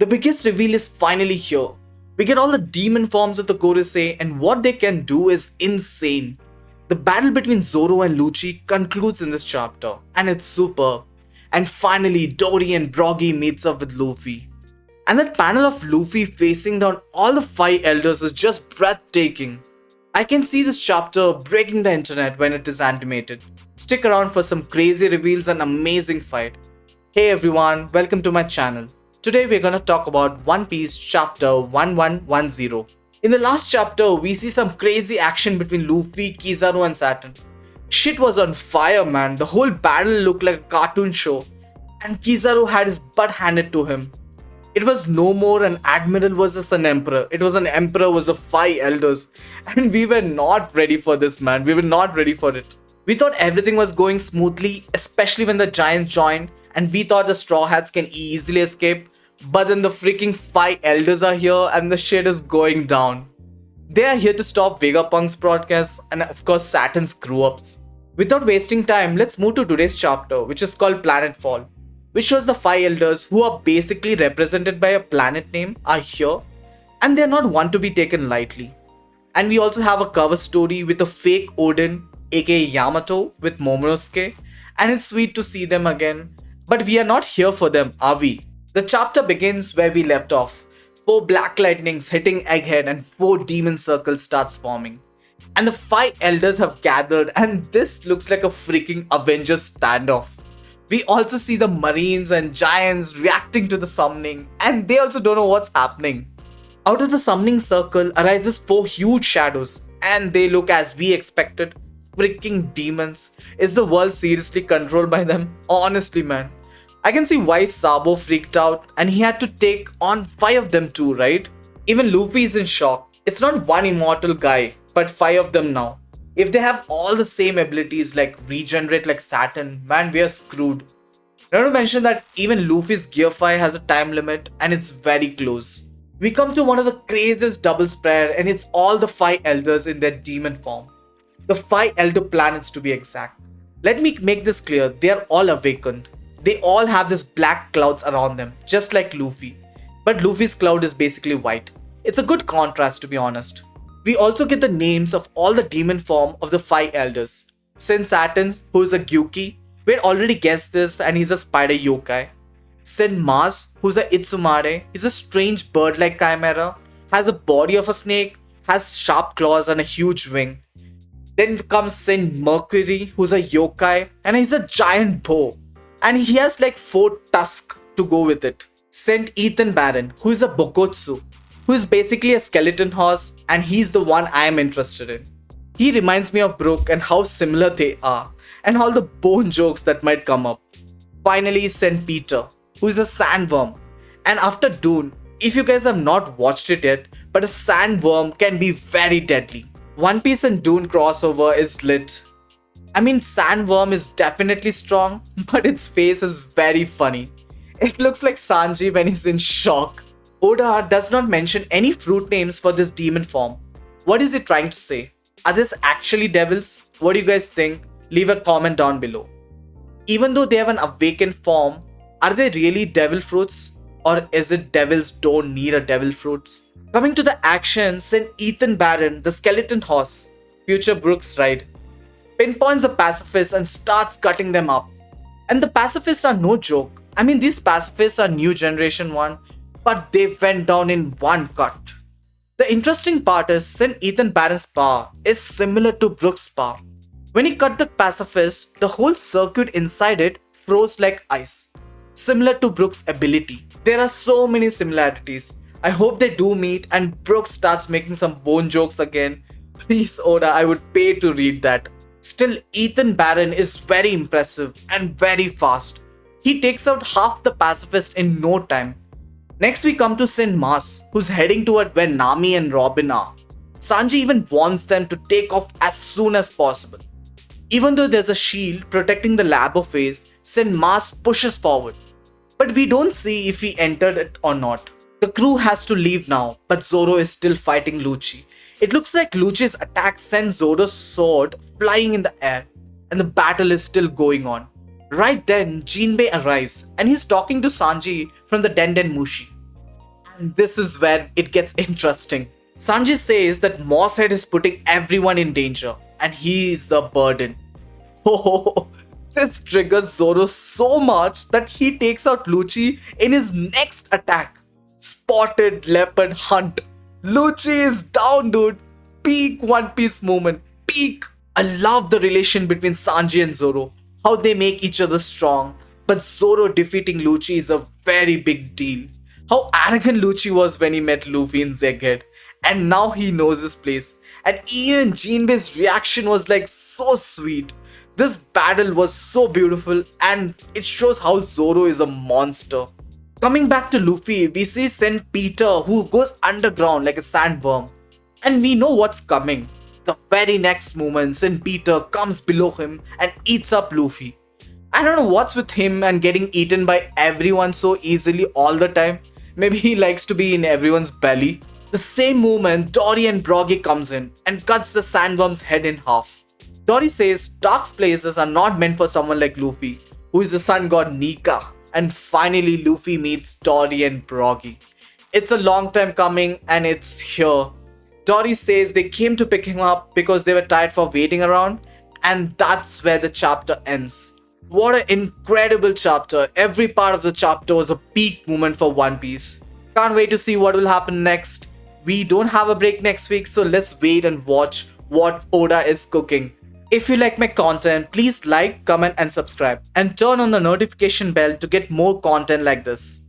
The biggest reveal is finally here. We get all the demon forms of the Gorosei, and what they can do is insane. The battle between Zoro and Lucci concludes in this chapter, and it's superb. And finally, Dorry and Broggy meets up with Luffy. And that panel of Luffy facing down all the five elders is just breathtaking. I can see this chapter breaking the internet when it is animated. Stick around for some crazy reveals and amazing fight. Hey everyone, welcome to my channel. Today we're gonna talk about One Piece chapter 1110. In the last chapter, we see some crazy action between Luffy, Kizaru and Saturn. Shit was on fire, man. The whole battle looked like a cartoon show. And Kizaru had his butt handed to him. It was no more an admiral versus an emperor. It was an emperor versus five elders. And we were not ready for this, man. We were not ready for it. We thought everything was going smoothly, especially when the giants joined. And we thought the Straw Hats can easily escape. But then the freaking five elders are here and the shit is going down. They are here to stop Vegapunk's broadcast and of course Saturn's screw-ups. Without wasting time, let's move to today's chapter, which is called Planetfall, which shows the five elders, who are basically represented by a planet name, are here, and they are not one to be taken lightly. And we also have a cover story with a fake Odin, aka Yamato, with Momonosuke, and it's sweet to see them again. But we are not here for them, are we? The chapter begins where we left off. 4 black lightnings hitting Egghead and 4 demon circles starts forming. And the 5 elders have gathered, and this looks like a freaking Avengers standoff. We also see the marines and giants reacting to the summoning, and they also don't know what's happening. Out of the summoning circle arises 4 huge shadows, and they look as we expected. Freaking demons. Is the world seriously controlled by them? Honestly, man. I can see why Sabo freaked out and he had to take on 5 of them too, right? Even Luffy is in shock. It's not one immortal guy, but 5 of them now. If they have all the same abilities like regenerate like Saturn, man, we are screwed. Not to mention that even Luffy's Gear 5 has a time limit and it's very close. We come to one of the craziest double spread and it's all the 5 elders in their demon form. The 5 elder planets to be exact. Let me make this clear, they are all awakened. They all have this black clouds around them, just like Luffy. But Luffy's cloud is basically white. It's a good contrast to be honest. We also get the names of all the demon form of the 5 elders. Sin Saturn, who is a Gyuki. We had already guessed this and he's a spider yokai. Sin Mars, who's a Itsumare. He's a strange bird-like chimera. Has a body of a snake. Has sharp claws and a huge wing. Then comes Sin Mercury, who's a yokai. And he's a giant bow. And he has like 4 tusks to go with it. Saint Ethan Baron, who is a Bokotsu, who is basically a skeleton horse, and he's the one I am interested in. He reminds me of Brook and how similar they are, and all the bone jokes that might come up. Finally, Saint Peter, who is a sandworm. And after Dune, if you guys have not watched it yet, but a sandworm can be very deadly. One Piece and Dune crossover is lit. I mean, Sandworm is definitely strong, but its face is very funny. It looks like Sanji when he's in shock. Oda does not mention any fruit names for this demon form. What is it trying to say? Are these actually devils? What do you guys think? Leave a comment down below. Even though they have an awakened form, are they really devil fruits? Or is it devils don't need a devil fruits? Coming to the action, send Ethan Baron, the skeleton horse, future Brooks ride, pinpoints the pacifists and starts cutting them up. And the pacifists are no joke. I mean, these pacifists are new generation 1, but they went down in one cut. The interesting part is Sin Ethan Baron's power is similar to Brook's power. When he cut the pacifist, the whole circuit inside it froze like ice. Similar to Brook's ability. There are so many similarities. I hope they do meet and Brook starts making some bone jokes again. Please Oda, I would pay to read that. Still, Ethan Baron is very impressive and very fast. He takes out half the pacifist in no time. Next we come to Sin Mars, who's heading toward where Nami and Robin are. Sanji even warns them to take off as soon as possible. Even though there's a shield protecting the Labo phase, Sin Mars pushes forward. But we don't see if he entered it or not. The crew has to leave now, but Zoro is still fighting Lucci. It looks like Lucci's attack sends Zoro's sword flying in the air, and the battle is still going on. Right then, Jinbei arrives, and he's talking to Sanji from the Den Den Mushi. And this is where it gets interesting. Sanji says that Mosshead is putting everyone in danger and he is a burden. Oh, this triggers Zoro so much that he takes out Lucci in his next attack. Spotted Leopard Hunt. Lucci is down, dude. Peak One Piece moment. Peak. I love the relation between Sanji and Zoro. How they make each other strong. But Zoro defeating Lucci is a very big deal. How arrogant Lucci was when he met Luffy in Zeghead. And now he knows his place. And even Jinbei's reaction was like so sweet. This battle was so beautiful and it shows how Zoro is a monster. Coming back to Luffy, we see Saint Peter who goes underground like a sandworm. And we know what's coming. The very next moment, Saint Peter comes below him and eats up Luffy. I don't know what's with him and getting eaten by everyone so easily all the time. Maybe he likes to be in everyone's belly. The same moment, Dorry and Broggy comes in and cuts the sandworm's head in half. Dorry says dark places are not meant for someone like Luffy, who is the sun god Nika. And finally, Luffy meets Dorry and Broggy. It's a long time coming and it's here. Dorry says they came to pick him up because they were tired for waiting around, and that's where the chapter ends. What an incredible chapter. Every part of the chapter was a peak moment for One Piece. Can't wait to see what will happen next. We don't have a break next week, so let's wait and watch what Oda is cooking. If you like my content, please like, comment and subscribe. And turn on the notification bell to get more content like this.